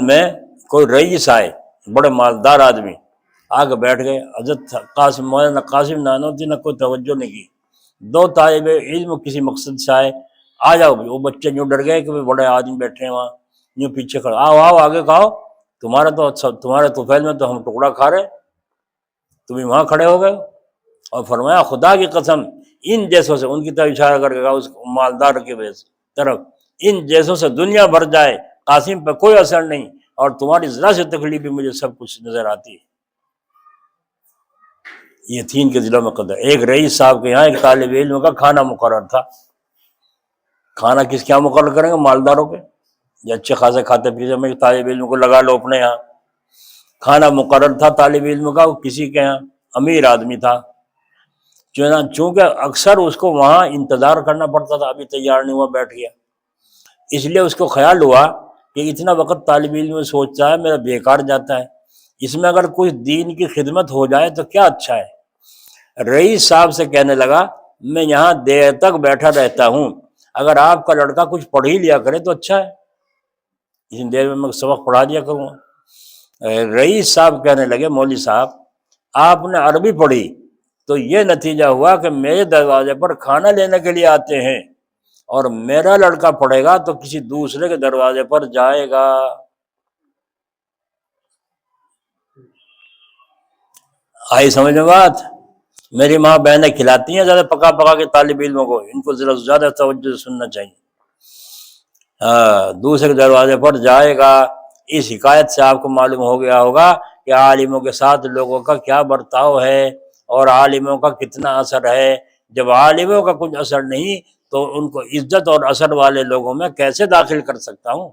میں کوئی رئیس آئے، بڑے مالدار آدمی آگے بیٹھ گئے، حضرت قاسم مولانا قاسم نانوتوی نے کوئی توجہ نہیں کی۔ دو طالب علم کسی مقصد سے آئے، آ جاؤ بھی، وہ بچے یوں ڈر گئے کہ بڑے آدمی بیٹھے ہیں وہاں، یوں پیچھے کھڑے، آؤ آؤ آگے کھاؤ، تمہارے طفیل میں تو ہم ٹکڑا کھا رہے، تم وہاں کھڑے ہو گئے۔ اور فرمایا خدا کی قسم ان جیسوں سے، ان کی طرف اشارہ کر کے کہا اس مالدار کی وجہ سے طرف، ان جیسوں سے دنیا بھر جائے قاسم پہ کوئی اثر نہیں، اور تمہاری ذرا سی تکلیف بھی مجھے سب کچھ نظر آتی ہے۔ یہ تھی ان کے دلوں میں قدر۔ ایک رئیس صاحب کے یہاں ایک طالب علم کا کھانا مقرر تھا۔ کھانا کس کیا مقرر کریں گے؟ مالداروں کے، یہ اچھے خاصے کھاتے پیتے، میں طالب علم کو لگا لو اپنے یہاں۔ کھانا مقرر تھا طالب علم کا، وہ کسی کے یہاں امیر آدمی تھا، چونکہ اکثر اس کو وہاں انتظار کرنا پڑتا تھا، ابھی تیار نہیں ہوا بیٹھ گیا، اس لیے اس کو خیال ہوا کہ اتنا وقت طالب علم سوچتا ہے میرا بیکار جاتا ہے، اس میں اگر کوئی دین کی خدمت ہو جائے تو کیا اچھا ہے۔ رئیس صاحب سے کہنے لگا میں یہاں دیر تک بیٹھا رہتا ہوں، اگر آپ کا لڑکا کچھ پڑھ ہی لیا کرے تو اچھا ہے، اتنی دیر میں سبق پڑھا دیا کروں گا۔ رئیس صاحب کہنے لگے مولوی صاحب آپ نے عربی پڑھی تو یہ نتیجہ ہوا کہ میرے دروازے پر کھانا لینے کے لیے آتے ہیں، اور میرا لڑکا پڑھے گا تو کسی دوسرے کے دروازے پر جائے گا۔ آئی سمجھ میں بات؟ میری ماں بہنیں کھلاتی ہیں زیادہ پکا پکا کے طالب علموں کو، ان کو ذرا زیادہ توجہ سے سننا چاہیے۔ دوسرے دروازے پر جائے گا، اس حکایت سے آپ کو معلوم ہو گیا ہوگا کہ عالموں کے ساتھ لوگوں کا کیا برتاؤ ہے اور عالموں کا کتنا اثر ہے۔ جب عالموں کا کچھ اثر نہیں تو ان کو عزت اور اثر والے لوگوں میں کیسے داخل کر سکتا ہوں؟